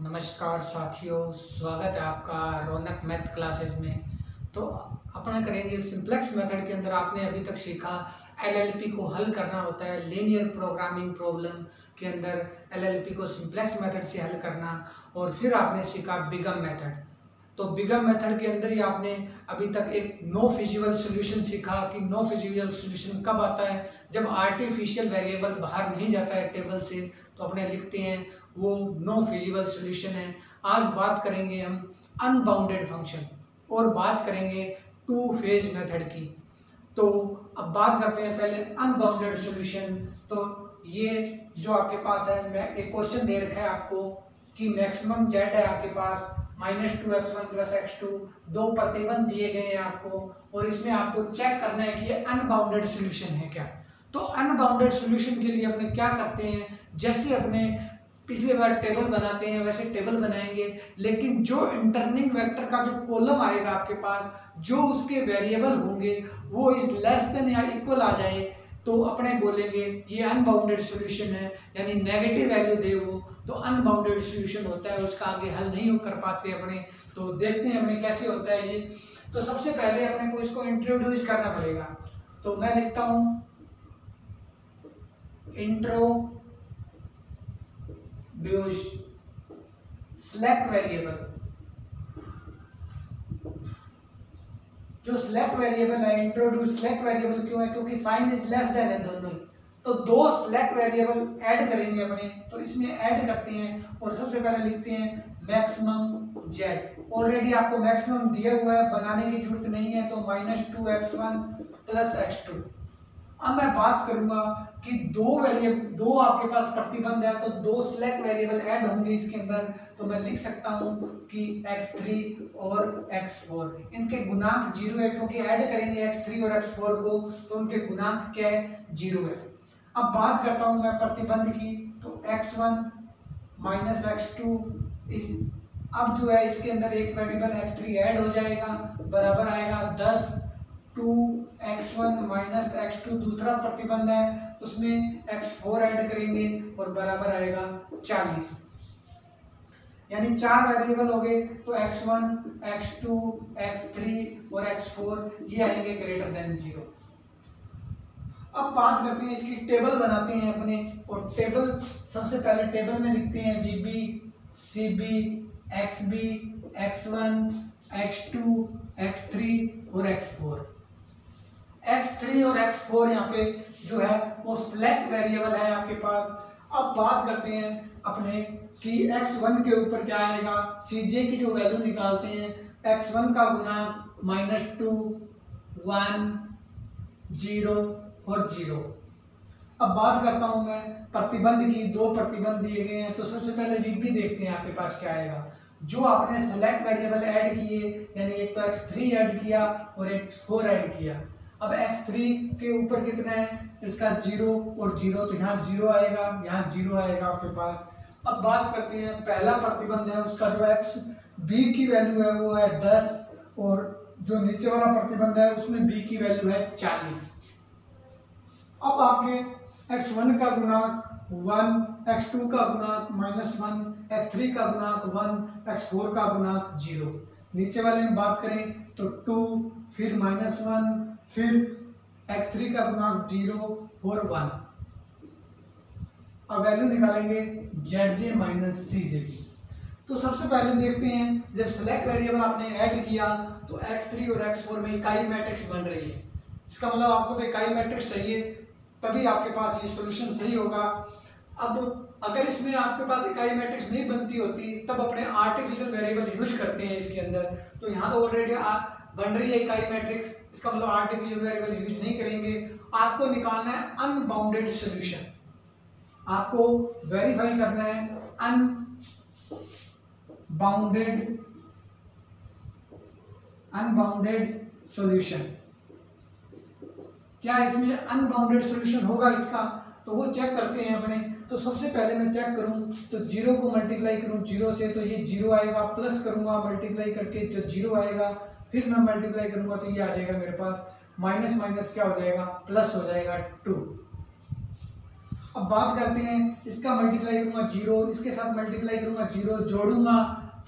नमस्कार साथियों, स्वागत है आपका रौनक मैथ क्लासेस में। तो अपना करेंगे सिंप्लेक्स मेथड के अंदर आपने अभी तक सीखा एलएलपी को हल करना होता है। लीनियर प्रोग्रामिंग प्रॉब्लम के अंदर एलएलपी को सिंप्लेक्स मेथड से हल करना, और फिर आपने सीखा बिगम मेथड। तो बिगम मेथड के अंदर ही आपने अभी तक एक नो फिजिबल सोल्यूशन सीखा कि नो फिजिबल सोल्यूशन कब आता है, जब आर्टिफिशियल वेरिएबल बाहर नहीं जाता है टेबल से, तो अपने लिखते हैं वो नो फिजिबल सोल्यूशन है। आज बात करेंगे हम अनबाउंडेड फंक्शन और बात करेंगे टू फेज मेथड की। तो अब बात करते हैं पहले अनबाउंडेड सॉल्यूशन। तो ये जो आपके पास है, मैं एक क्वेश्चन दे रखा है आपको कि मैक्सिमम जेड है आपके पास -2x1 + x2, दो प्रतिबंध दिए गए हैं आपको, और इसमें आपको चेक करना है कि ये अनबाउंडेड सॉल्यूशन है क्या। तो अनबाउंडेड सॉल्यूशन के लिए अपने क्या करते हैं, जैसे अपने पिछली बार टेबल बनाते हैं वैसे टेबल बनाएंगे, लेकिन जो इंटरनिंग वेक्टर का जो कॉलम आएगा आपके पास, जो उसके वेरिएबल होंगे वो इज लेस देन या इक्वल आ जाए, तो अपने बोलेंगे ये अनबाउंडेड सॉल्यूशन है। यानी नेगेटिव वैल्यू दे वो तो अनबाउंडेड सॉल्यूशन होता है, उसका आगे हल नहीं कर पाते अपने। तो देखते हैं अपने कैसे होता है ये। तो सबसे पहले अपने को इसको इंट्रोड्यूस करना पड़ेगा। तो मैं लिखता हूं इंट्रोड्यूस सिलेक्ट वेरिएबल। जो सिलेक्ट वेरिएबल है, इंट्रोड्यूस सिलेक्ट वेरिएबल क्यों है, क्योंकि साइन इज लेस देन है दोनों ही। तो दो सिलेक्ट वेरिएबल ऐड करेंगे अपने, तो इसमें ऐड करते हैं और सबसे पहले लिखते हैं मैक्सिमम जेड। ऑलरेडी आपको मैक्सिमम दिया हुआ है, बनाने की जरूरत नहीं है। तो -2x1 + x2। अब मैं बात करूंगा कि दो आपके पास प्रतिबंध है, तो दो सिलेक्ट वेरिएबल ऐड होंगे इसके अंदर। तो मैं लिख सकता हूं कि x3 और x4, इनके गुणांक 0 है, क्योंकि ऐड करेंगे x3 और x4 को, तो उनके गुणांक क्या है, 0 है। अब बात करता हूं मैं प्रतिबंध की। तो x1 - x2 इस, अब जो है इसके अंदर एक वेरिएबल x3 ऐड हो जाएगा, बराबर आएगा 10। 2x1 - x2 दूसरा प्रतिबंध है, उसमें x4 ऐड करेंगे और बराबर आएगा 40। यानी 4 वेरिएबल हो गए, तो x1 x2 x3 और x4 ये आएंगे ग्रेटर देन 0। अब बात करते हैं इसकी टेबल बनाते हैं अपने, और टेबल सबसे पहले टेबल में लिखते हैं VB CB XB x1 x2 x3 और x4। x3 और x4 यहाँ पे जो है वो सिलेक्ट वेरिएबल है आपके पास। अब बात करते हैं अपने कि x1 के ऊपर क्या आएगा, CJ की जो वैल्यू निकालते हैं, x1 का गुणांक -2 1 0 और 0। अब बात करता हूं मैं प्रतिबंध की। दो प्रतिबंध दिए गए हैं, तो सबसे पहले VB देखते हैं आपके पास क्या आएगा। जो आपने सेलेक्ट वेरिएबल ऐड किए, यानी एक तो x3 ऐड किया और x4 ऐड किया। अब x3 के ऊपर कितना है, इसका 0 और 0, तो यहाँ 0 आएगा, यहाँ 0 आएगा आपके पास। अब बात करते हैं पहला प्रतिबंध है, उसका जो b की वैल्यू है वो है 10, और जो नीचे वाला प्रतिबंध है उसमें b की वैल्यू है 40। अब आपके x1 का गुणांक 1, x2 का गुणांक -1, x3 का गुणांक 1, x4 का गुणांक 0। नीचे वाले में बात करें तो 2, फिर -1, फिर x3 का गुणांक 0 और 1। अब वैल्यू निकालेंगे zj - cj की। तो सबसे पहले देखते हैं, जब सिलेक्ट वेरिएबल आपने ऐड किया तो x3 और x4 में इकाई मैट्रिक्स बन रही है। इसका मतलब आपको तो इकाई मैट्रिक्स चाहिए, तभी आपके पास ये सॉल्यूशन सही होगा। अब अगर इसमें आपके पास इकाई मैट्रिक्स नहीं बनती होती, तब अपने आर्टिफिशियल वेरिएबल यूज करते हैं इसके अंदर। तो यहाँ तो ऑलरेडी बन रही है इकाई मैट्रिक्स, इसका मतलब आर्टिफिशियल वेरिएबल यूज नहीं करेंगे। आपको निकालना है अनबाउंडेड सॉल्यूशन, आपको वेरीफाई करना है अनबाउंडेड सॉल्यूशन। क्या इसमें अनबाउंडेड सॉल्यूशन होगा इसका, तो वो चेक करते हैं अपने। तो सबसे पहले मैं चेक करूं तो 0 को मल्टीप्लाई करूं 0 से, तो ये 0 आएगा, प्लस करूंगा मल्टीप्लाई करके तो 0 आएगा, फिर मैं मल्टीप्लाई करूंगा तो ये आ जाएगा मेरे पास माइनस माइनस क्या हो जाएगा, प्लस हो जाएगा 2। अब बात करते हैं, इसका मल्टीप्लाई करूंगा 0, इसके साथ मल्टीप्लाई करूंगा 0, जोड़ूंगा,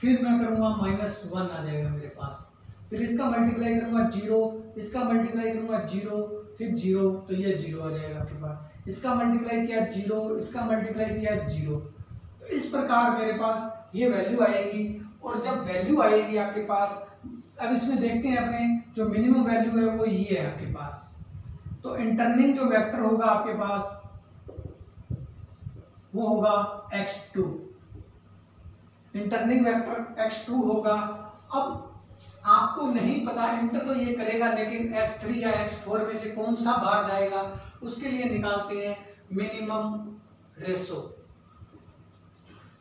फिर मैं करूंगा -1 आ जाएगा मेरे पास। फिर इसका मल्टीप्लाई करूंगा 0, इसका मल्टीप्लाई करूंगा 0, फिर 0, तो ये 0 आ जाएगा आपके पास। इसका मल्टीप्लाई किया 0, इसका मल्टीप्लाई किया 0, तो इस प्रकार मेरे पास ये वैल्यू आएगी। और जब वैल्यू आएगी आपके पास, अब इसमें देखते हैं अपने जो मिनिमम वैल्यू है वो ये है आपके पास। तो इंटरनिंग जो वेक्टर होगा आपके पास वो होगा x2, इंटरनिंग वेक्टर x2 होगा। अब आपको नहीं पता इंटर तो ये करेगा, लेकिन x3 या x4 में से कौन सा बाहर जाएगा उसके लिए निकालते हैं मिनिमम रेशो।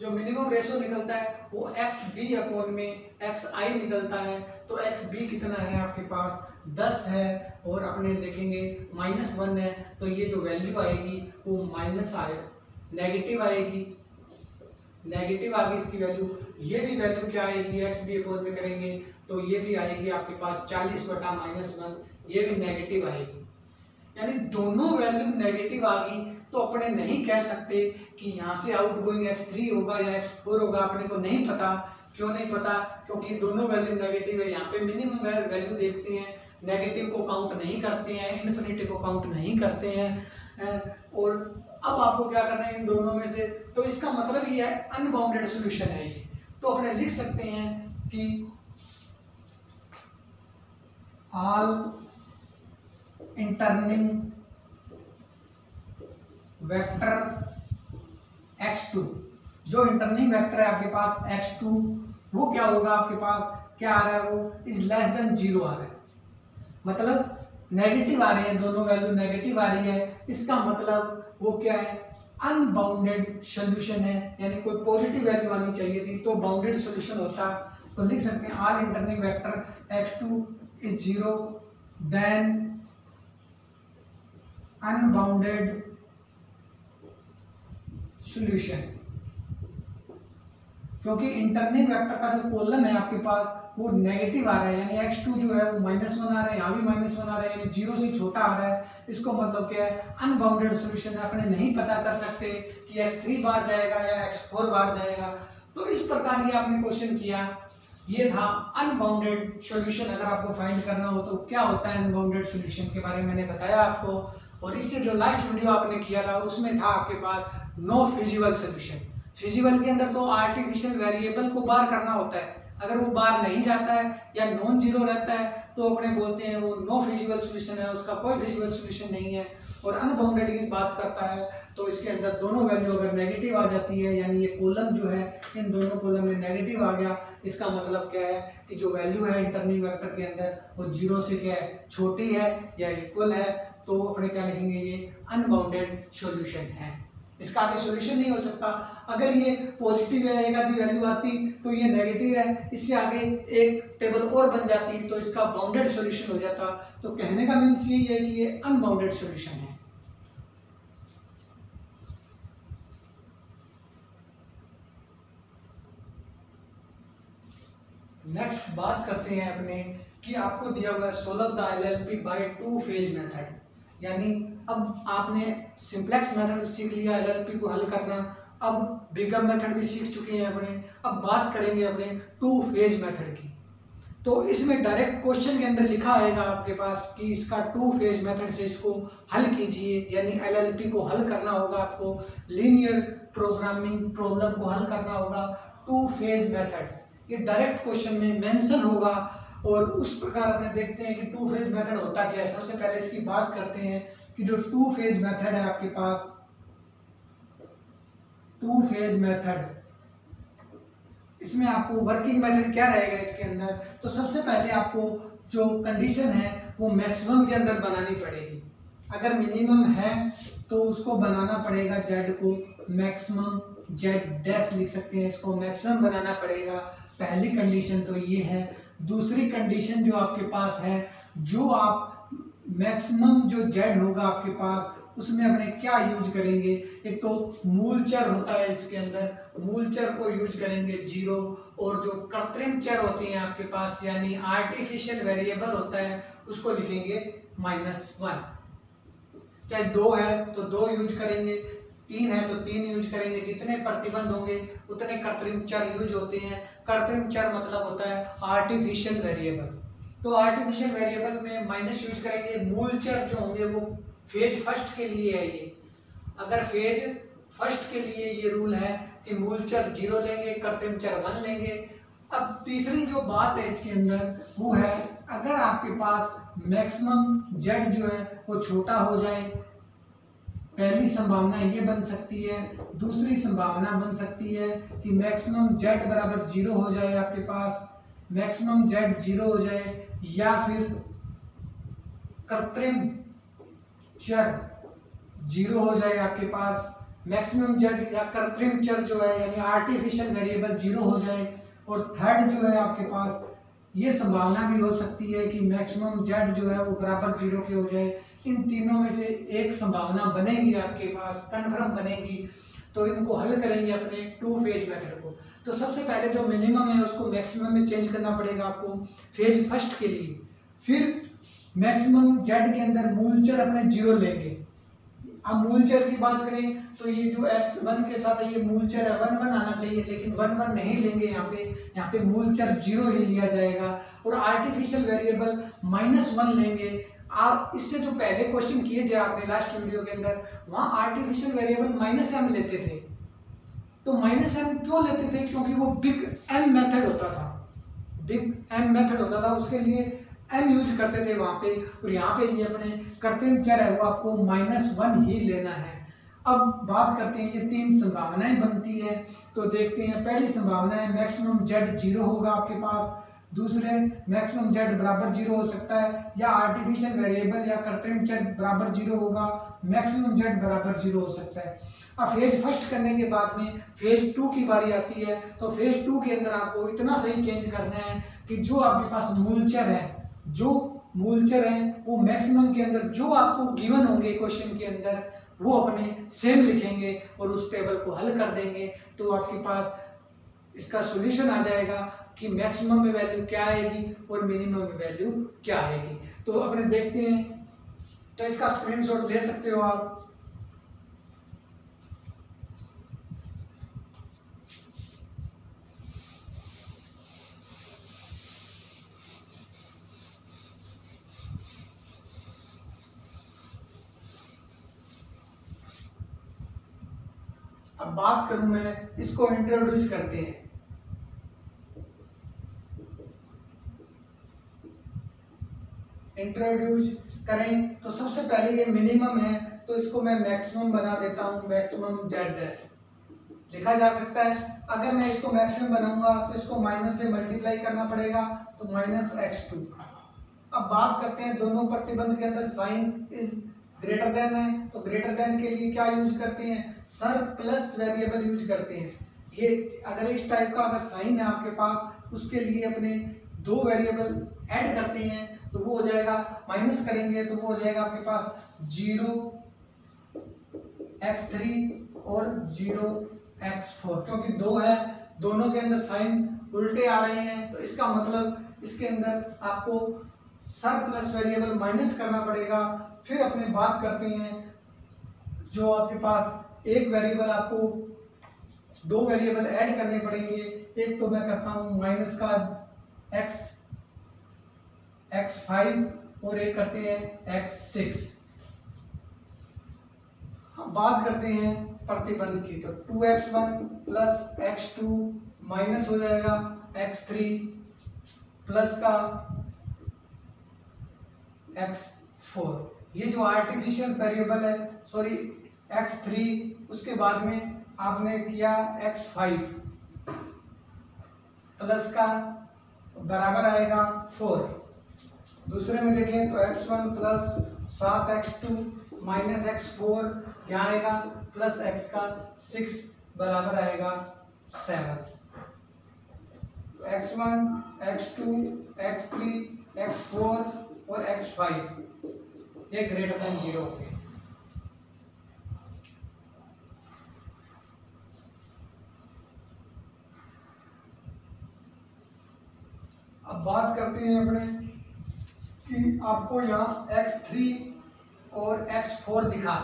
जो मिनिमम रेशो निकलता है वो xb अपॉन में xi निकलता है। तो xb कितना है आपके पास 10 है, और अपने देखेंगे -1 है, तो ये जो वैल्यू आएगी वो माइनस आए, नेगेटिव आएगी, नेगेटिव आ गई इसकी वैल्यू। ये भी वैल्यू क्या आएगी xb अपॉन में करेंगे तो ये भी आएगी आपके पास 40/-1, ये भी नेगेटिव आएगी। यानी दोनों वैल्यू नेगेटिव आ गई, तो अपने नहीं कह सकते कि यहाँ से आउटगोइंग x3 होगा या x4 होगा, अपने को नहीं पता। क्यों नहीं पता? क्योंकि दोनों वैल्यू नेगेटिव है। यहाँ पे मिनिमम वैल्यू देखते हैं, नेगेटिव को काउंट नहीं करते हैं, इन्फिनिटी को काउंट नहीं करते हैं। और अब आपको क्या करना है इन दोनों में से, तो इसका मतलब ये है अनबाउंडेड सॉल्यूशन है ये। तो अपने लिख सकते हैं कि ऑल इंटरनिंग वेक्टर x2, जो इंटरनिंग वेक्टर है आपके पास x2, वो क्या होगा आपके पास, क्या आ रहा है, वो इज लेस देन 0 आ रहा है। मतलब नेगेटिव आ रही है, दोनों वैल्यू नेगेटिव आ रही है, इसका मतलब वो क्या है, अनबाउंडेड सॉल्यूशन है। यानी कोई पॉजिटिव वैल्यू आनी चाहिए थी तो बाउंडेड सॉल्यूशन होता। तो लिख सकते हैं all entering vector x2 is 0 then unbounded solution. क्योंकि इंटरनिंग वेक्टर का जो कॉलम है आपके पास वो नेगेटिव आ रहा है, यानी x2 जो है वो -1 आ रहा है, यहाँ भी -1 आ रहा है, यानी 0 से छोटा आ रहा है। इसको मतलब क्या है, अनबाउंडेड सॉल्यूशन है। अपने नहीं पता कर सकते कि x3 बाहर जाएगा या x4 बाहर जाएगा। तो इस प्रकार ये आपने क्वेश्चन किया, ये था अनबाउंडेड सॉल्यूशन। अगर आपको फाइंड करना हो तो क्या होता है अनबाउंडेड सॉल्यूशन के बारे में मैंने बताया आपको। और इससे जो लास्ट वीडियो आपने किया था उसमें था आपके पास नो फिजिबल सॉल्यूशन। फिजिबल के अंदर तो आर्टिफिशियल वेरिएबल को बाहर करना होता है, अगर वो बाहर नहीं जाता है या नॉन जीरो रहता है तो अपने बोलते हैं वो नो फिजिबल सॉल्यूशन है, उसका कोई फिजिबल सॉल्यूशन नहीं है। और अनबाउंडेड की बात करता है तो इसके अंदर दोनों वैल्यू अगर नेगेटिव आ जाती है, यानी ये कॉलम जो है इन दोनों कॉलम में नेगेटिव आ गया, इसका मतलब क्या है कि जो वैल्यू है इंटरनिंग वेक्टर के अंदर वो 0 से क्या है, छोटी है या इक्वल है। तो अपने क्या लिखेंगे, ये अनबाउंडेड सॉल्यूशन है। इसका आगे सॉल्यूशन नहीं हो सकता। अगर ये पॉजिटिव है, एक आधी वैल्यू आती तो ये नेगेटिव है, इससे आगे एक टेबल और बन जाती तो इसका बाउंडेड सॉल्यूशन हो जाता। तो कहने का मीन्स यही है कि ये अनबाउंडेड सॉल्यूशन है। नेक्स्ट बात करते हैं अपने कि आपको दिया हुआ है solve the LLP by two phase method. यानी अब आपने सिंप्लेक्स मेथड सीख लिया एलएलपी को हल करना, अब बिगम मेथड भी सीख चुके हैं अपने। अब बात करेंगे अपने टू फेज मेथड की। तो इसमें डायरेक्ट क्वेश्चन के अंदर लिखा आएगा आपके पास कि इसका टू फेज मेथड से इसको हल कीजिए, यानी एलएलपी को हल करना होगा आपको, लीनियर प्रोग्रामिंग प्रॉब्लम को हल करना होगा टू फेज मेथड। ये डायरेक्ट क्वेश्चन में मेंशन होगा। और उस प्रकार अपने देखते हैं कि टू फेज मेथड होता क्या है। सबसे पहले इसकी बात करते हैं कि जो टू फेज मेथड है आपके पास, टू फेज मेथड, इसमें आपको वर्किंग मेथड क्या रहेगा इसके अंदर। तो सबसे पहले आपको जो कंडीशन है वो मैक्सिमम के अंदर बनानी पड़ेगी। अगर मिनिमम है तो उसको बनाना पड़ेगा जेड को मैक्सिमम, जेड डैश लिख सकते हैं, इसको मैक्सिमम बनाना पड़ेगा। पहली कंडीशन तो ये है। दूसरी कंडीशन जो आपके पास है, जो आप मैक्सिमम जो जेड होगा आपके पास उसमें अपने क्या यूज करेंगे, एक तो मूल चर होता है इसके अंदर, मूल चर को यूज करेंगे 0, और जो कृत्रिम चर होते हैं आपके पास यानी आर्टिफिशियल वेरिएबल होता है उसको लिखेंगे -1। चाहे 2 है तो 2 यूज करेंगे, 3 है तो 3 यूज करेंगे। जितने प्रतिबंध होंगे उतने कृत्रिम चर यूज होते हैं। कृत्रिम चर मतलब होता है आर्टिफिशियल वेरिएबल। तो आर्टिफिशियल वेरिएबल में माइनस यूज करेंगे। मूल चर जो होंगे वो फेज फर्स्ट के लिए है। ये अगर फेज फर्स्ट के लिए ये रूल है कि मूल चर 0 लेंगे, कृत्रिम चर 1 लेंगे। अब तीसरी जो बात है इसके अंदर वो है अगर आपके पास मैक्सिमम जेड जो है वो छोटा हो जाए, पहली संभावना ये बन सकती है। दूसरी संभावना बन सकती है कि मैक्सिमम जेड बराबर 0 हो जाए, आपके पास मैक्सिमम जेड 0 हो जाए, या फिर कृत्रिम चर 0 हो जाए आपके पास। मैक्सिमम जेड या कृत्रिम चर जो है यानी आर्टिफिशियल वेरिएबल 0 हो जाए। और थर्ड जो है आपके पास ये संभावना भी हो सकती है कि मैक्सिमम जेड जो है वो बराबर 0 के हो जाए। इन तीनों में से एक संभावना बनेगी आपके पास, कन्फर्म बनेगी। तो इनको हल करेंगे अपने टू फेज मेथड को। तो सबसे पहले जो मिनिमम है उसको मैक्सिमम में चेंज करना पड़ेगा आपको फेज फर्स्ट के लिए। फिर मैक्सिमम जेड के अंदर मूल चर अपने 0 लेंगे। अब मूल चर की बात करें तो ये जो x1 के साथ है ये मूल चर है 1 1 आना चाहिए, लेकिन 1 1 नहीं लेंगे। यहाँ पे मूल चर 0 ही लिया जाएगा। और आर्टिफिशियल वेरिएबल -1 लेंगे। आप इससे जो पहले क्वेश्चन किए थे आपने लास्ट वीडियो के अंदर, वहां आर्टिफिशियल वेरिएबल -m लेते थे। तो -m क्यों लेते थे? क्योंकि वो बिग M मेथड होता था। बिग M मेथड होता था, उसके लिए m यूज करते थे वहां पे। और यहाँ पे ये अपने कृत्रिम चर है वो आपको -1 ही लेना है। अब बात करते हैं ये 3 संभावनाएं बनती है। तो देखते हैं पहली संभावना है मैक्सिमम जेड 0 होगा आपके पास। दूसरे मैक्सिमम जेड बराबर 0 हो सकता है, या आर्टिफिशियल वेरिएबल या कृत्रिम चर बराबर 0 होगा, मैक्सिमम जेड बराबर 0 हो सकता है। अब फेज फर्स्ट करने के बाद में फेज 2 की बारी आती है। तो फेज 2 के अंदर आपको इतना सही चेंज करना है कि जो आपके पास मूल चर है, जो मूल चर है वो मैक्सिमम के अंदर जो आपको गिवन होंगे क्वेश्चन के अंदर वो अपने सेम लिखेंगे और उस टेबल को हल कर देंगे। तो आपके पास इसका सॉल्यूशन आ जाएगा कि मैक्सिमम में वैल्यू क्या आएगी और मिनिमम में वैल्यू क्या आएगी। तो अपने देखते हैं। तो इसका स्क्रीनशॉट ले सकते हो आप। अब बात करूं मैं, इसको इंट्रोड्यूस करते हैं। इंट्रोड्यूस करें तो सबसे पहले ये मिनिमम है तो इसको मैं मैक्सिमम बना देता हूं। मैक्सिमम जेड डैश लिखा जा सकता है। अगर मैं इसको मैक्सिमम बनाऊंगा तो इसको माइनस से मल्टीप्लाई करना पड़ेगा, तो -x2। अब बात करते हैं दोनों प्रतिबंध के अंदर साइन इज ग्रेटर देन है, तो ग्रेटर देन के लिए क्या यूज करते हैं? सर प्लस वेरिएबल यूज करते हैं। ये अगर इस टाइप का अगर साइन है आपके पास, उसके लिए अपने 2 वेरिएबल ऐड करते हैं तो वो हो जाएगा, माइनस करेंगे तो वो हो जाएगा आपके पास 0x3 और 0x4। क्योंकि 2 है, दोनों के अंदर साइन उल्टे आ रहे हैं, तो इसका मतलब इसके अंदर आपको सर प्लस वेरिएबल माइनस करना पड़ेगा। फिर अपने बात करते हैं जो आपके पास एक वेरिएबल, आपको 2 वेरिएबल ऐड करने पड़ेंगे। एक तो मैं करता हूं माइनस का x5 और एक करते हैं x6। हम बात करते हैं प्रतिबंध की, तो 2x1 प्लस x2 माइनस हो जाएगा x3 प्लस का x4। ये जो आर्टिफिशियल वेरिएबल है, सॉरी x3, उसके बाद में आपने किया x5 प्लस का बराबर आएगा 4। दूसरे में देखें तो x1 plus 7x2 minus x4 यहाँ आएगा प्लस x का 6 बराबर आएगा 7। तो x1, x2, x3, x4 और x5 ये ग्रेटर देन 0 होते हैं। अब बात करते हैं अपने कि आपको यहाँ x3 और x4 दिखा,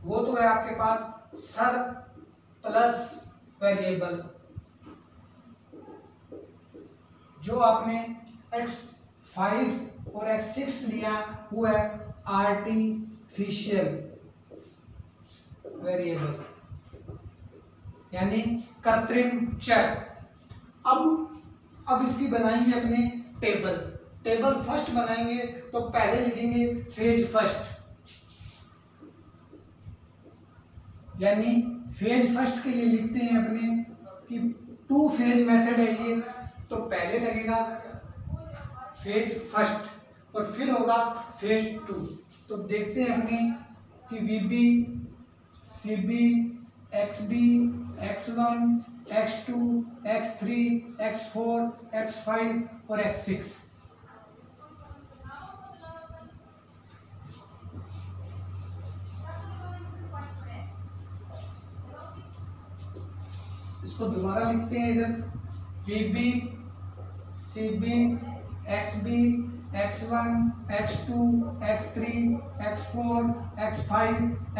वो तो है आपके पास सर प्लस वेरिएबल, जो आपने x5 और x6 लिया वो है आर्टिफिशियल वेरिएबल यानी कृत्रिम चर। अब इसकी बनाएंगे अपने टेबल फर्स्ट बनाएंगे तो पहले लिखेंगे फेज फर्स्ट, यानी फेज फर्स्ट के लिए लिखते हैं अपने कि 2 फेज मेथड है ये, तो पहले लगेगा फेज फर्स्ट और फिर होगा फेज 2। तो देखते हैं अपने कि VB, CB, XB, X1, X2, X3, X4, X5 और X6। इसको दोबारा लिखते हैं इधर VB, CB, XB, X1, X2, X3, X4, X5,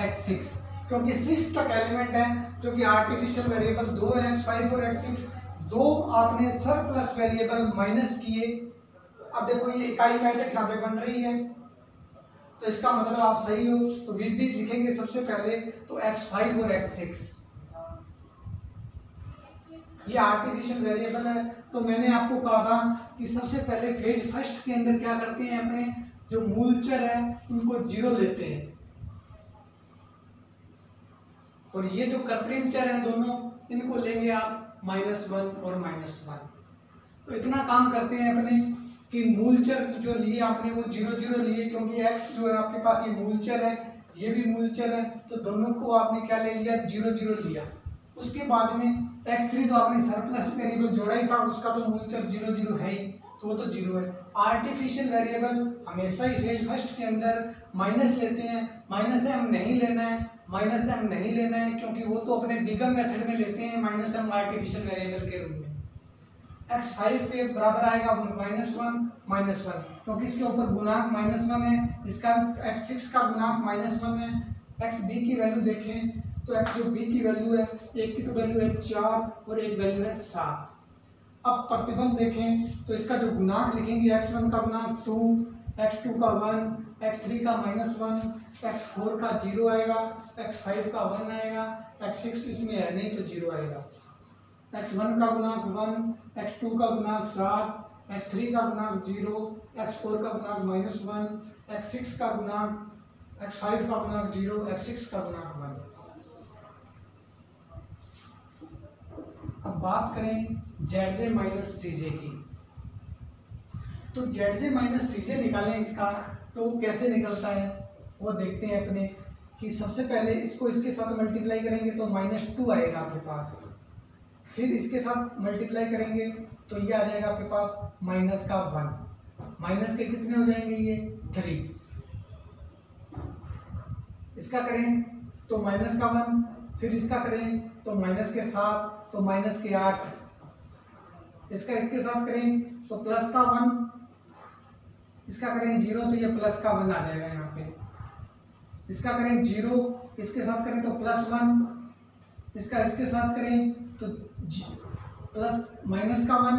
X6, क्योंकि 6 तक एलिमेंट है जो कि आर्टिफिशियल वेरिएबल 2 है, X5 और X6। 2 आपने सर प्लस वेरिएबल माइनस किए। अब देखो ये इकाई मैट्रिक्स यहाँ पे बन रही है, तो इसका मतलब आप सही हो। तो VB लिखेंगे सबसे पहले तो X5 और X6, ये आर्टिफिशियल वेरिएबल है। तो मैंने आपको कहा था कि सबसे पहले फेज फर्स्ट के अंदर क्या करते हैं, अपने जो मूल चर है उनको 0 लेते हैं, और ये जो कृत्रिम चर हैं दोनों इनको लेंगे आप -1 और -1। तो इतना काम करते हैं अपने कि मूल चर जो लिए आपने वो 0 0 लिए, क्योंकि x जो है आपके पास ये मूल चर है, ये भी मूल चर है, तो दोनों को आपने क्या ले लिया, 0 0 लिया। उसके बाद में x3 तो आपने सर प्लस वेरिएबल जोड़ा ही था, उसका तो मूल चर 0 0 है ही, तो वो तो 0 है। आर्टिफिशियल वेरिएबल हमेशा ही फेज फर्स्ट के अंदर माइनस लेते हैं, -m नहीं लेना है, -m नहीं लेना है, क्योंकि वो तो अपने बिगम मेथड में लेते हैं -m आर्टिफिशियल वेरिएबल के रूप में। x5 के बराबर आएगा -1, क्योंकि इसके ऊपर गुणांक -1 है, इसका x6 का गुणांक -1 है। xb की वैल्यू देखें तो x जो b की वैल्यू है, एक की तो वैल्यू है 4 और एक वैल्यू है 7। अब प्रतिबल देखें तो इसका जो गुणांक लिखेंगे, x1 का गुणांक 2, x2 का 1, x3 का -1, x4 का 0 आएगा, x5 का 1 आएगा, x6 इसमें है नहीं तो 0 आएगा। x1 का गुणांक 1, x2 का गुणांक 7, x3 का गुणांक 0, x4 का गुणांक -1, x6 का गुणांक, x5 का गुणांक 0, x6 का गुणांक 1। अब बात करें Zj माइनस Cj की, तो Zj माइनस Cj निकालें इसका, तो वो कैसे निकलता है वो देखते हैं अपने कि सबसे पहले इसको इसके साथ मल्टीप्लाई करेंगे तो -2 आएगा आपके पास, फिर इसके साथ मल्टीप्लाई करेंगे तो ये आ जाएगा आपके पास -1, माइनस के कितने हो जाएंगे ये 3, इसका करें तो -1, फिर इसका करें तो माइनस के 7 तो -8, इसका इसके साथ करें तो +1, इसका करें 0 तो ये +1 आ जाएगा यहाँ पे, इसका करें 0, इसके साथ करें तो +1, इसका इसके साथ करें तो -1,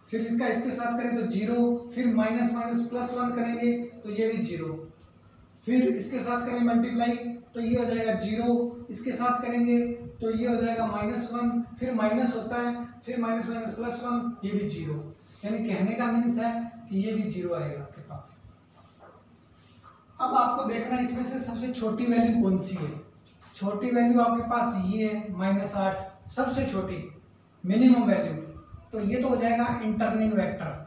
फिर इसका इसके साथ करें तो 0, फिर +1 करेंगे तो ये भी 0, फिर इसके साथ करें मल्टीप्लाई तो ये हो जाएगा 0, इसके साथ करेंगे तो ये हो जाएगा -1, फिर माइनस होता है, फिर -1 ये भी 0, यानी कहने का मीन्स है कि ये भी 0 आएगा आपके पास। अब आपको देखना है इसमें से सबसे छोटी वैल्यू कौन सी है। छोटी वैल्यू आपके पास ये है -8, सबसे छोटी मिनिमम वैल्यू, तो ये तो हो जाएगा इंटरनिंग वेक्टर,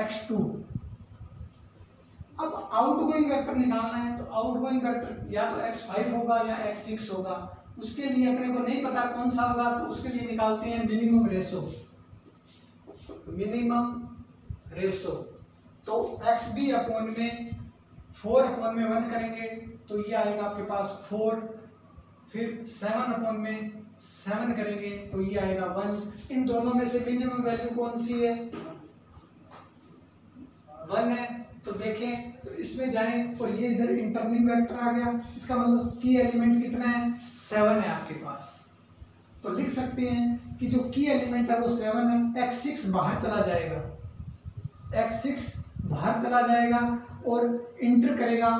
x2। अब आउटगोइंग वेक्टर निकालना है, तो आउटगोइंग वेक्टर या तो x5 होगा या x6 होगा, उसके लिए अपने को नहीं पता कौन सा होगा, तो उसके लिए निकालते हैं मिनिमम रेशो। तो xb अपॉन में 4/1 करेंगे तो ये आएगा आपके पास 4, फिर 7/7 करेंगे तो ये आएगा 1। इन दोनों में से मिनिमम वैल्यू कौन सी है, 1 है, तो देखें तो इसमें जाएं और ये इधर इंटरनल वेक्टर आ गया, इसका मतलब की एलिमेंट कितना है 7 है आपके पास। तो लिख सकते हैं कि जो की एलिमेंट है वो 7 है। x6 बाहर चला जाएगा, x6 बाहर चला जाएगा और इंटर करेगा,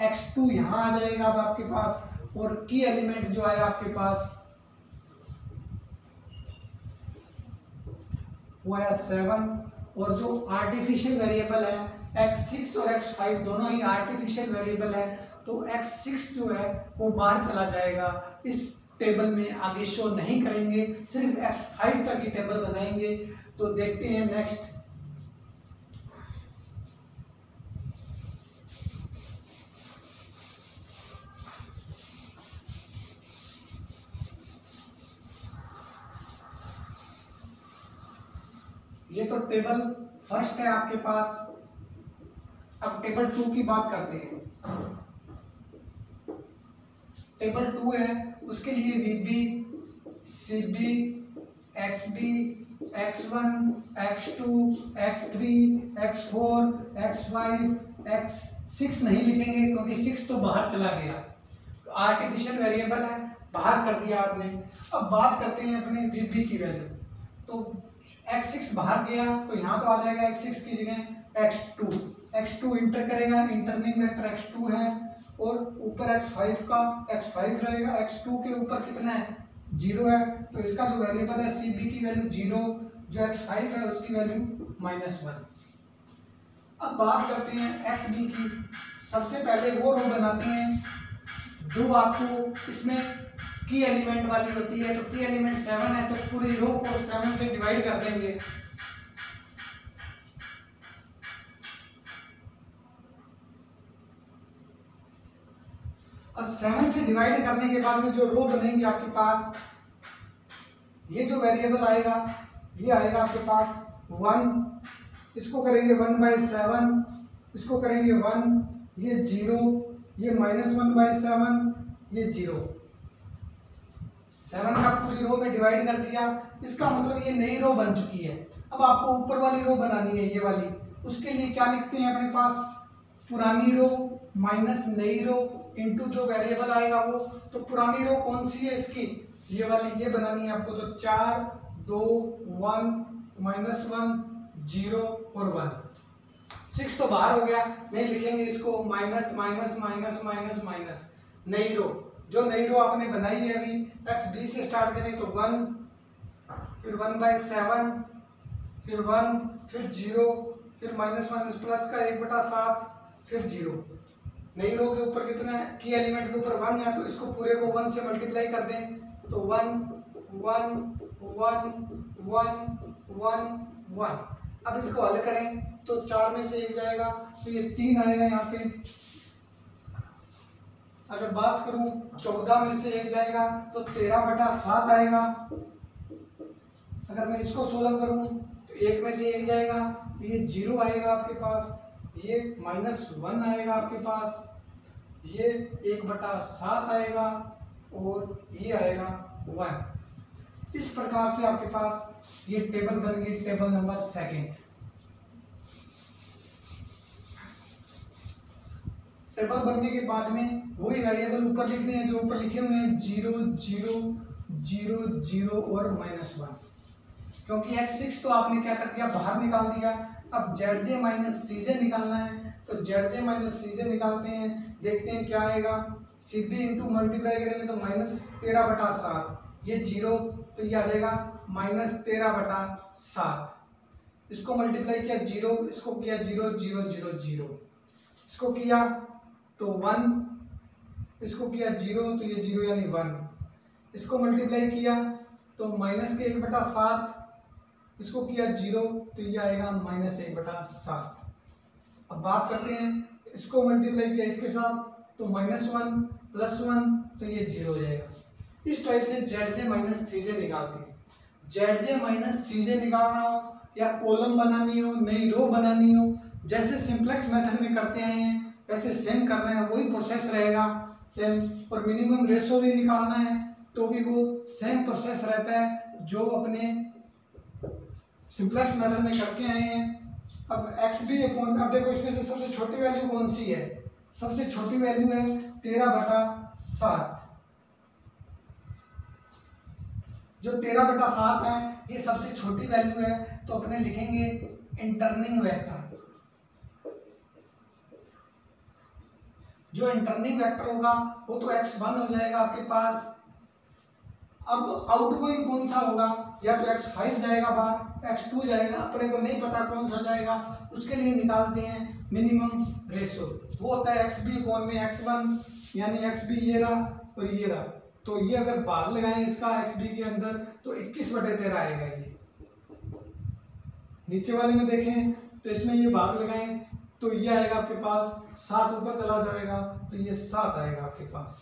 x2 यहाँ आ जाएगा अब आपके पास, और की एलिमेंट जो आया आपके पास वो आया 7। और जो आर्टिफिशियल वेरिएबल है x6 और x5 दोनों ही आर्टिफिशियल वेरिएबल है, तो x6 जो है वो बाहर चला जाएगा, इस टेबल में आगे शो नहीं करेंगे, सिर्फ x5 तक ही टेबल बनाएंगे। तो देखते हैं नेक्स्ट। ये तो टेबल फर्स्ट है आपके पास। अब टेबल 2 की बात करते हैं। टेबल 2 है, उसके लिए VB, CB, XB, X1, X2, X3, X4, X5, X6 नहीं लिखेंगे क्योंकि 6 तो बाहर चला गया, तो आर्टिफिशियल वेरिएबल है, बाहर कर दिया आपने। अब बात करते हैं अपने VB की वैल्यू। तो x6 बाहर गया तो यहाँ तो आ जाएगा x6 की जगह x2 इंटर करेगा, इंटरनिंग वेक्टर x2 है, और ऊपर x5 का x5 रहेगा, x2 के ऊपर कितना है 0 है, तो इसका जो वेरिएबल है CB की वैल्यू 0, जो x5 है उसकी वैल्यू -1। अब बात करते हैं XB की। सबसे पहले वो रो बनाते हैं जो आपको इसमें की एलिमेंट वाली होती है। तो की एलिमेंट 7 है, तो पूरी रो को 7 से डिवाइड कर देंगे। अब 7 से डिवाइड करने के बाद में जो रो बनेंगे आपके पास, ये जो वेरिएबल आएगा ये आएगा आपके पास 1, इसको करेंगे 1/7, इसको करेंगे 1, ये 0, ये -1/7, ये 0। 7 का पूरी रो में डिवाइड कर दिया, इसका मतलब ये नई रो बन चुकी है। अब आपको ऊपर वाली रो बनानी है, ये वाली। उसके लिए क्या लिखते हैं अपने पास, पुरानी रो माइनस नई रो इनटू जो वेरिएबल आएगा वो। तो पुरानी रो कौन सी है इसकी, ये वाली, ये बनानी है आपको। तो 4, 2, 1, -1, 0 और 1। 6 तो बाहर हो गया, नहीं लिखेंगे इसको, minus minus minus minus minus नई रो। जो नई रो आपने बनाई है अभी, XB से स्टार्ट करें तो 1, फिर 1/7, फिर 1, फिर 0, फिर माइनस प्लस का 1/7, फिर 0। नई रो के ऊपर कितना है, की एलिमेंट के ऊपर 1 है, तो इसको पूरे को 1 से मल्टीप्लाई कर दें। तो 1 1 1 1 1 1। अब इसको हल करें तो 4 में से 1 जाएगा, तो ये 3 आएगा यहाँ पे। अगर बात करूं 14 में से 1 जाएगा तो 13/7 आएगा। अगर मैं इसको सोल्व करूं तो 1 में से 1 जाएगा, तो ये 0 आएगा आपके पास, ये -1 आएगा आपके पास, ये 1/7 आएगा, और ये आएगा 1। इस प्रकार से आपके पास ये टेबल बन गई, टेबल नंबर 2। टेबल बनने के बाद में वही वेरिएबल ऊपर लिखने हैं जो ऊपर लिखे हुए हैं, 0 0 0 0 और -1। क्योंकि x6 तो आपने क्या कर दिया, बाहर निकाल दिया। अब zj - cj निकालना है, तो zj - cj निकालते हैं, देखते हैं क्या आएगा। CB इंटू मल्टीप्लाई करेंगे तो -13/7, ये 0, तो ये आ जाएगा -13/7। इसको मल्टीप्लाई किया 0, इसको किया 0 0 0 0, इसको किया तो 1, इसको किया 0, तो ये 0 यानी 1। इसको मल्टीप्लाई किया तो माइनस के 1/7, इसको किया 0, तो ये आएगा -1/7। अब बात करते हैं, इसको मल्टीप्लाई किया इसके साथ तो -1 + 1, तो ये 0 हो जाएगा। इस टाइप से zj - cj निकालते हैं। zj - cj निकालना हो या कॉलम बनानी हो, नई रो बनानी हो, जैसे सिंप्लेक्स मेथड में करते आए हैं वैसे सेम करना है, वही प्रोसेस रहेगा सेम। और मिनिमम रेशो भी निकालना है तो भी वो सेम प्रोसेस रहता है जो अपने सिंप्लेक्स मेथड में करके आए हैं। अब एक्स बी अपॉन, अब देखो इसमें से सबसे छोटी वैल्यू कौन सी है, सबसे छोटी वैल्यू है 13/7। जो 13/7 है ये सबसे छोटी वैल्यू है, तो अपने लिखेंगे इंटरनिंग वेक्टर। जो इंटरनिंग वेक्टर होगा वो तो x1 हो जाएगा आपके पास। अब आउटगोइंग कौन सा होगा, या तो x5 जाएगा बाहर, x2 जाएगा, अपने को नहीं पता कौन सा जाएगा, उसके लिए निकालते हैं मिनिमम रेशो। वो होता है xb अपॉन में x1, यानी xb ये रहा और ये रहा। तो ये अगर भाग लगाएं इसका xb के अंदर तो 21/13 आएगा। ये नीचे वाले में देखें तो इसमें ये भाग लगाएं तो ये आएगा आपके पास 7, ऊपर चला जाएगा तो ये 7 आएगा आपके पास।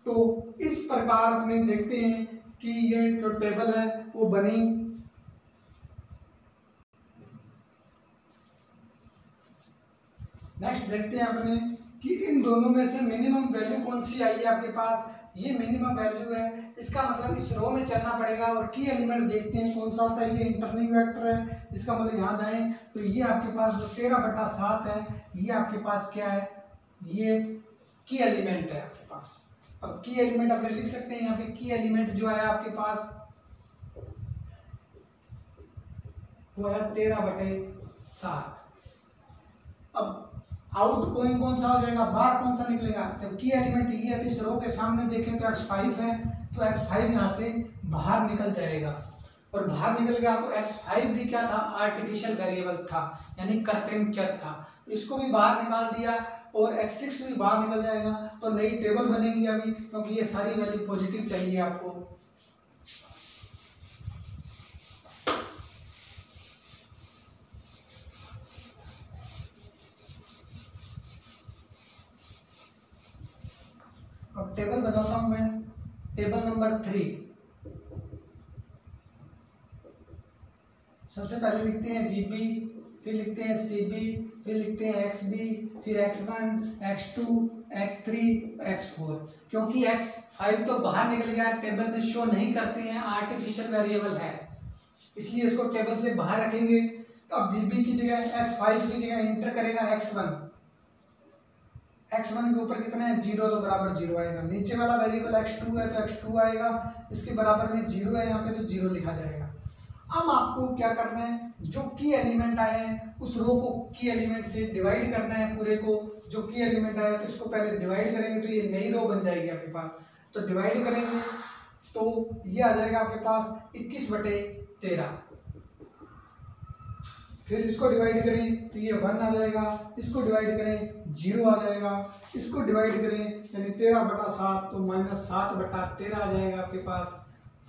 तो इस प्रकार अपने देखते हैं कि ये जो टेबल है वो बनी। नेक्स्ट देखते हैं अपने कि इन दोनों में से मिनिमम वैल्यू कौन सी आई है आपके पास। ये मिनिमम वैल्यू है, इसका मतलब इस रो में चलना पड़ेगा और की एलिमेंट देखते हैं कौन सा होता है। ये इंटरनिंग वेक्टर है, इसका मतलब यहाँ जाएं तो ये आपके पास जो 13/7 है ये आपके पास क्या है, ये की एलिमेंट है आपके पास। अब की एलिमेंट अपने लिख सकते हैं यहाँ पे, की एलिमेंट जो है आपके पास वो है 13/7। अब आउट गोइंग कौन सा हो जाएगा, बाहर कौन सा निकलेगा, जब की एलिमेंट ये है तो इस रो के सामने देखें तो x5 है, तो x5 यहाँ से बाहर निकल जाएगा। और बाहर निकल गया तो x5 भी क्या था, आर्टिफिशियल वेरिएबल था, यानी कृत्रिम चर था, इसको भी बाहर निकाल दिया। और x6 भी बाहर निकल जाएगा, तो नई टेबल बनेगी अभी, क्योंकि ये सारी वैल्यू पॉजिटिव चाहिए आपको। अब टेबल बनाता हूं मैं, टेबल नंबर 3। सबसे पहले लिखते हैं VB, फिर लिखते हैं CB, फिर लिखते हैं XB, फिर X1, X2, X3, X4। क्योंकि X5 तो बाहर निकल गया, टेबल में शो नहीं करते हैं, आर्टिफिशियल वेरिएबल है, इसलिए इसको टेबल से बाहर रखेंगे। तो अब VB की जगह X5 की जगह इंटर करेगा X1। x1 के ऊपर कितना है 0, तो बराबर 0 आएगा। नीचे वाला वेरिएबल x2 है तो x2 आएगा, इसके बराबर में 0 है यहाँ पे तो 0 लिखा जाएगा। अब आपको क्या करना है, जो की एलिमेंट आए हैं उस रो को की एलिमेंट से डिवाइड करना है पूरे को। जो की एलिमेंट आया तो इसको पहले डिवाइड करेंगे तो ये नई रो बन जाएगी आपके पास। तो डिवाइड करेंगे तो ये आ जाएगा आपके पास 21/13। फिर इसको डिवाइड करें तो ये 1 आ जाएगा, इसको डिवाइड करें 0 आ जाएगा, इसको डिवाइड करें यानी 13/7 तो -7/13 आ जाएगा आपके पास।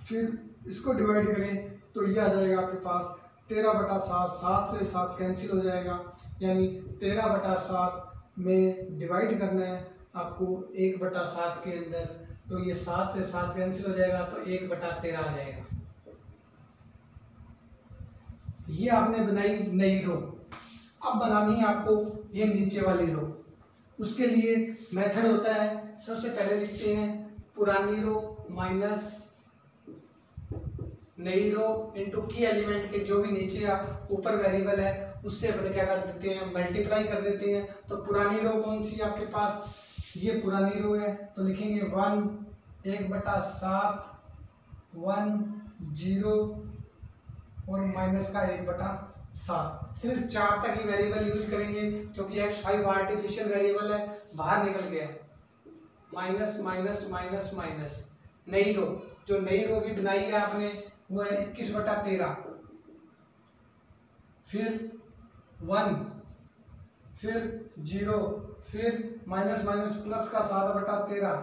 फिर इसको डिवाइड करें तो ये आ जाएगा आपके पास 13/7, 7 से 7 कैंसिल हो जाएगा, यानी 13/7 में डिवाइड करना है आपको 1/7 के अंदर, तो ये 7 से 7 कैंसिल हो जाएगा तो 1/13 आ जाएगा। ये आपने बनाई नई रो। अब बनानी है आपको ये नीचे वाली रो। उसके लिए मेथड होता है, सबसे पहले लिखते हैं पुरानी रो माइनस नई रो इनटू की एलिमेंट के जो भी नीचे ऊपर वेरिएबल है उससे अपने क्या कर देते हैं, मल्टीप्लाई कर देते हैं। तो पुरानी रो कौन सी आपके पास, ये पुरानी रो है, तो लिखेंगे 1/7 1 0 और माइनस का 1/7। सिर्फ 4 तक ही वेरिएबल यूज करेंगे क्योंकि x5 आर्टिफिशियल वेरिएबल है, बाहर निकल गया। माइनस माइनस माइनस माइनस नई रो, जो नई रो भी बनाई है आपने वो है 21/13, फिर 1, फिर 0, फिर माइनस माइनस प्लस का 7/13,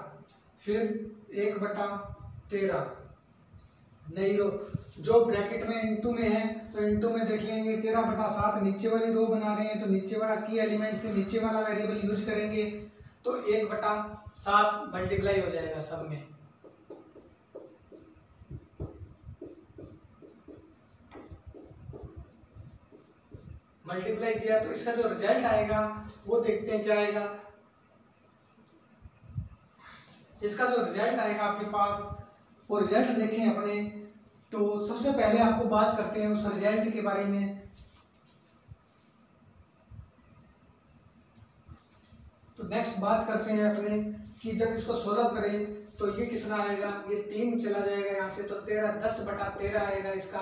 फिर 1/13 नई रो। जो ब्रैकेट में इनटू में है तो इनटू में देख लेंगे 13/7 नीचे वाली रो बना रहे हैं तो नीचे वाला की एलिमेंट से नीचे वाला वेरिएबल यूज करेंगे तो 1/7 मल्टीप्लाई हो जाएगा सब में। मल्टीप्लाई किया तो इसका जो रिजल्ट आएगा वो देखते हैं क्या आएगा। इसका जो रिजल्ट आएगा आपके पास वो रिजल्ट देखें अपने तो सबसे पहले आपको बात करते हैं उस रिजल्ट के बारे में। तो नेक्स्ट बात करते हैं अपने कि जब इसको सोल्व करें तो ये कितना आएगा, ये 3 चला जाएगा यहाँ से, तो 13 10/13 आएगा इसका।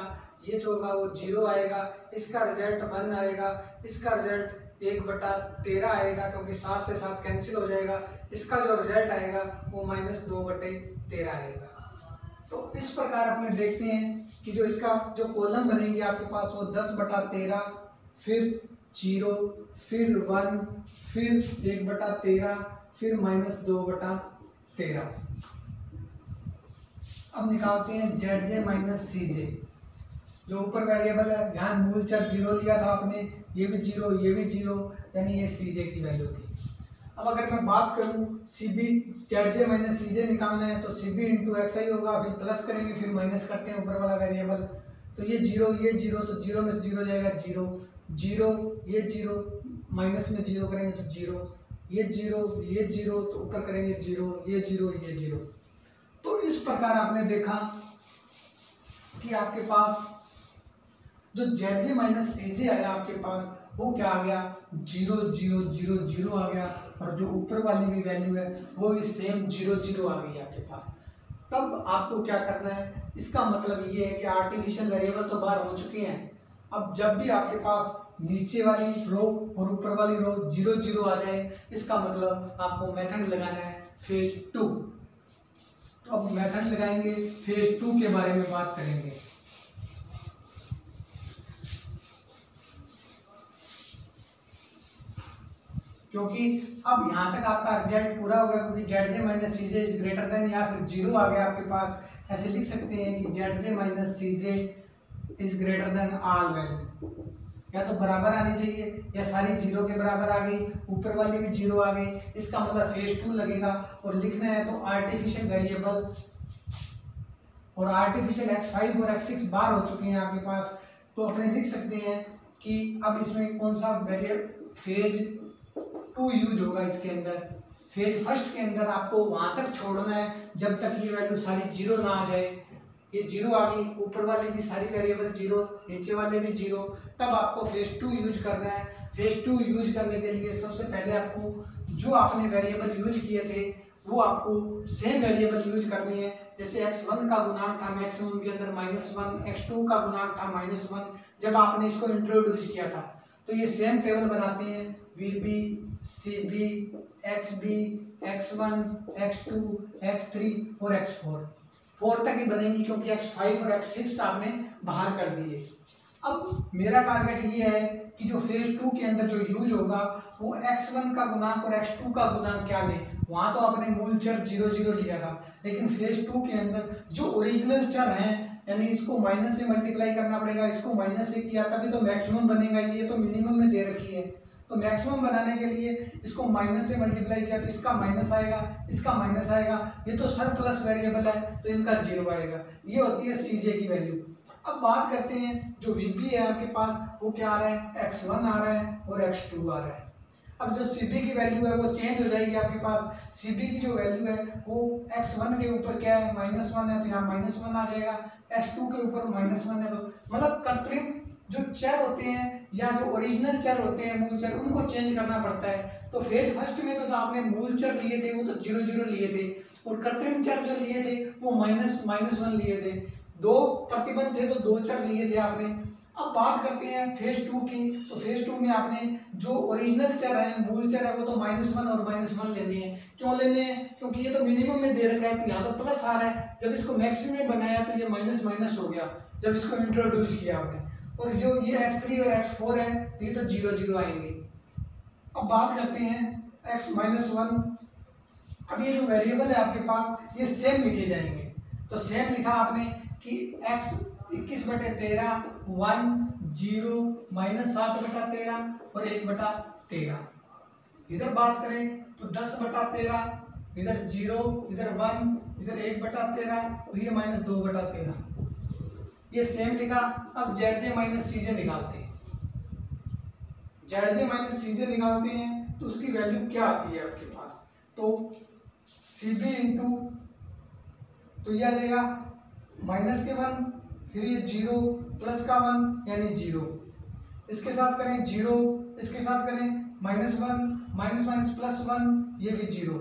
ये जो होगा वो 0 आएगा, इसका रिजल्ट 1 आएगा, इसका रिजल्ट 1/13 आएगा क्योंकि 7 से 7 कैंसिल हो जाएगा। इसका जो रिजल्ट आएगा वो -2/13 आएगा। तो इस प्रकार अपने देखते हैं कि जो इसका जो कॉलम बनेंगे आपके पास वो 10/13, फिर 0, फिर 1, फिर 1/13, फिर -2/13। अब निकालते हैं ZJ माइनस CJ। जो ऊपर वेरिएबल है, ध्यान मूल चर 0 लिया था आपने, ये भी 0, ये भी 0, यानी ये CJ की वैल्यू थी। अब अगर मैं बात करूं CB ZJ माइनस CJ निकालना है तो CB इंटू XI होगा, फिर प्लस करेंगे, फिर माइनस करते हैं ऊपर वाला वेरिएबल। तो ये 0, ये 0, तो 0 में से 0 जाएगा 0, 0, ये 0, माइनस में 0 करेंगे तो 0, ये 0, ये 0, तो ऊपर करेंगे 0, ये 0, ये 0। तो इस प्रकार आपने देखा कि आपके पास जो ZJ माइनस CJ आया आपके पास वो क्या आ गया, 0, 0, 0, 0 आ गया, और जो ऊपर वाली भी वैल्यू है वो भी सेम 0, 0 आ गई आपके पास। तब आपको क्या करना है, इसका मतलब ये है कि आर्टिफिशियल वेरिएबल तो बाहर हो चुके हैं। अब जब भी आपके पास नीचे वाली रो और ऊपर वाली रो 0, 0 आ जाए, इसका मतलब आपको मेथड लगाना है फेज 2। तो अब मेथड लगाएंगे, फेज 2 के बारे में बात करेंगे। क्योंकि अब यहाँ तक आपका रिजल्ट पूरा होगा, क्योंकि ZJ minus CJ is greater than, या फिर 0 आ गया आपके पास, ऐसे लिख सकते हैं कि ZJ minus CJ is greater than all value. या तो बराबर आनी चाहिए या सारी 0 के बराबर आ गई, ऊपर वाली भी 0 आ गई, इसका मतलब फेज 2 लगेगा। और लिखना है तो आर्टिफिशियल वेरिएबल और आर्टिफिशियल x5 और x6 बार हो चुके हैं आपके पास, तो अपने लिख सकते हैं कि अब इसमें कौन सा वेरिएबल फेज 2 यूज होगा। इसके अंदर फेज फर्स्ट के अंदर आपको वहां तक छोड़ना है जब तक ये वैल्यू सारी 0 ना आ जाए। ये 0 आ गई, ऊपर वाली भी सारी वेरिएबल 0, नीचे वाले भी 0, तब आपको फेज 2 यूज करना है। फेज 2 यूज करने के लिए सबसे पहले आपको जो आपने वेरिएबल यूज किए थे वो आपको सेम वेरिएबल यूज करनी है। जैसे x1 का गुणांक था मैक्सिमम के अंदर -1, x2 का गुणांक था -1, जब आपने इसको इंट्रोड्यूस किया था। तो ये सेम टेबल बनाते हैं, VB, CB, XB, X1, X2, X3 और X4, 4 तक ही बनेंगी क्योंकि x5 और x6 आपने बाहर कर दिए। अब मेरा टारगेट ये है कि जो फेज 2 के अंदर जो यूज होगा वो x1 का गुणांक और x2 का गुणांक क्या ले। वहां तो आपने मूल चर 0, 0 लिया था, लेकिन फेज 2 के अंदर जो ओरिजिनल चर हैं, यानी इसको माइनस से मल्टीप्लाई करना पड़ेगा, इसको माइनस से किया तभी तो मैक्सिमम बनेगा। ये तो मिनिमम में दे रखी है, तो मैक्सिमम बनाने के लिए इसको माइनस से मल्टीप्लाई किया तो इसका माइनस आएगा, इसका माइनस आएगा, ये तो सर प्लस वेरिएबल है तो इनका 0 आएगा। ये होती है CJ की वैल्यू। अब बात करते हैं जो VB है आपके पास वो क्या आ रहा है, x1 आ रहा है और x2 आ रहा है। अब जो CB की वैल्यू है वो चेंज हो जाएगी आपके पास। CB की जो वैल्यू है वो x1 के ऊपर क्या है, -1 है, तो यहाँ -1 आ जाएगा, x2 के ऊपर -1 है, तो मतलब कृत्रिम जो चर होते हैं या जो ओरिजिनल चर होते हैं मूल चर, उनको चेंज करना पड़ता है। तो फेज फर्स्ट में तो आपने मूल चर लिए थे वो तो 0, 0 लिए थे, और कृत्रिम चर जो लिए थे वो -1 लिए थे। 2 प्रतिबंध थे तो 2 चर लिए थे आपने। अब बात करते हैं फेज 2 की, तो फेज 2 में आपने जो ओरिजिनल चर है, मूल चर है, वो तो -1 और -1 लेने हैं। क्यों लेने हैं, क्योंकि ये तो मिनिमम में दे रखा है, तो यहाँ तो प्लस आ रहा है। जब इसको मैक्सिमम बनाया तो ये माइनस माइनस हो गया जब इसको इंट्रोड्यूस किया आपने, और जो ये x3 और x4 है तो ये तो 0, 0 आएंगे। अब बात करते हैं x-1। अब ये जो वेरिएबल है आपके पास ये सेम लिखे जाएंगे, तो सेम लिखा आपने कि x 21/13, 1, 0, -7/13 और 1/13। इधर बात करें तो 10/13, इधर 0, इधर 1, इधर 1/13 और ये -2/13, ये सेम लिखा। अब ZJ माइनस CJ निकालते हैं। ZJ माइनस CJ निकालते हैं तो उसकी वैल्यू क्या आती है आपके पास, तो CB इंटू, तो यह आ जाएगा -1, फिर ये 0 प्लस का 1 यानी 0, इसके साथ करें 0, इसके साथ करें -1 माइनस माइनस प्लस 1 ये भी 0,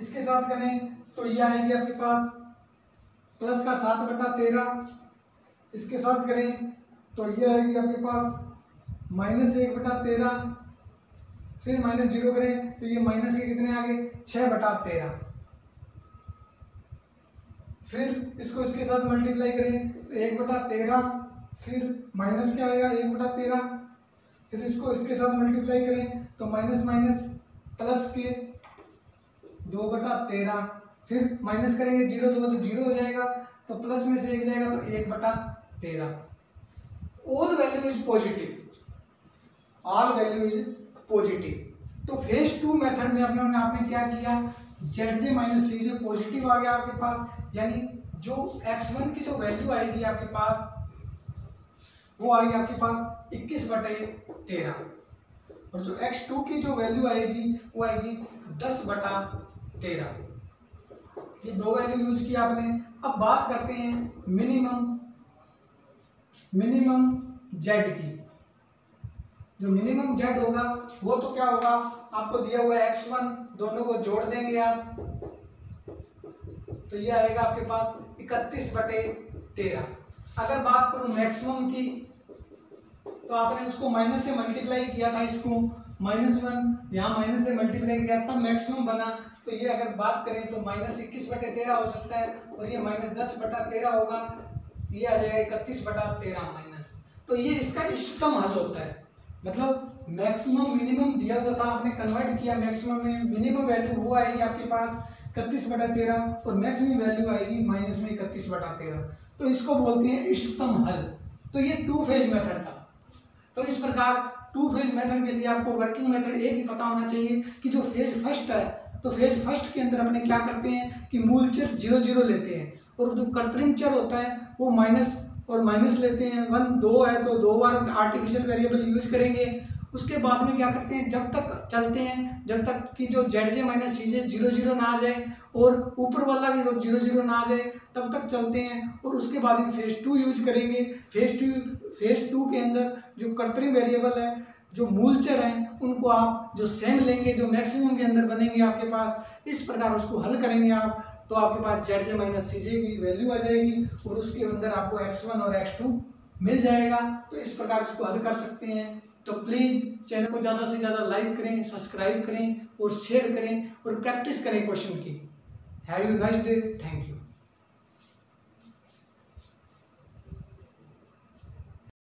इसके साथ करें तो ये आएगी आपके पास प्लस का 7/13, इसके साथ करें तो ये आएगी आपके पास -1/13, फिर -0 करें तो ये माइनस के कितने आ गए 6/13, फिर इसको इसके साथ मल्टीप्लाई करें तो 1/13, फिर माइनस क्या आएगा 1/13, फिर इसको इसके साथ मल्टीप्लाई करें तो माइनस माइनस प्लस के 2/13, फिर माइनस करेंगे 0 2 तो 0 हो जाएगा, तो प्लस में से 1 जाएगा तो 1/13। All value is positive, all value is positive. तो फेज 2 मेथड में आपने क्या किया, Zj माइनस Cj पॉजिटिव आ गया आपके पास, यानी जो x1 की जो वैल्यू आएगी आपके पास वो आएगी आपके पास 21/13, और जो x2 की जो वैल्यू आएगी वो आएगी 10/13। ये दो वैल्यू यूज किया आपने। अब बात करते हैं मिनिमम z की। जो मिनिमम z होगा वो तो क्या होगा, आपको दिया हुआ है x1, दोनों को जोड़ देंगे आप तो ये आएगा आपके पास 31/13। अगर बात करूं मैक्सिमम की तो आपने उसको माइनस से मल्टीप्लाई किया था, इसको -1 यहाँ माइनस से मल्टीप्लाई किया तब मैक्सिमम बना, तो ये अगर बात करें तो -21/13 हो सकता है, और ये -10/13 होगा, ये आ जाएगा 31/13 माइनस। तो ये इसका इष्टतम हल होता है, मतलब मैक्सिमम मिनिमम दिया हुआ था, आपने कन्वर्ट किया मैक्सिमम में, मिनिमम वैल्यू वो आएगी आपके पास 31/13 और मैक्सिमम वैल्यू आएगी माइनस में 31/13, तो इसको बोलते हैं इष्टतम हल। तो ये 2 फेज मेथड था। तो इस प्रकार 2 फेज मेथड के लिए आपको वर्किंग मेथड एक ही पता होना चाहिए कि जो फेज फर्स्ट है, तो फेज फर्स्ट के अंदर अपने क्या करते हैं कि मूल चर 0 0 लेते हैं, और जो कृत्रिम चर होता है वो माइनस और माइनस लेते हैं। 1 2 है तो 2 बार आर्टिफिशियल वेरिएबल यूज करेंगे। उसके बाद में क्या करते हैं, जब तक चलते हैं जब तक कि जो Zj माइनस Cj 0 0 ना आ जाए और ऊपर वाला भी 0 0 ना आ जाए तब तक चलते हैं, और उसके बाद में फेज 2 यूज करेंगे। फेज 2 के अंदर जो कृत्रिम वेरिएबल है, जो मूल चर हैं, उनको आप जो सेम लेंगे, जो मैक्सिमम के अंदर बनेंगे आपके पास, इस प्रकार उसको हल करेंगे आप, तो आपके पास Zj माइनस Cj की वैल्यू आ जाएगी और उसके अंदर आपको x1 और x2 मिल जाएगा। तो इस प्रकार इसको हल कर सकते हैं। तो प्लीज़ चैनल को ज़्यादा से ज़्यादा लाइक करें, सब्सक्राइब करें और शेयर करें और प्रैक्टिस करें क्वेश्चन की। Have you nice day, thank you.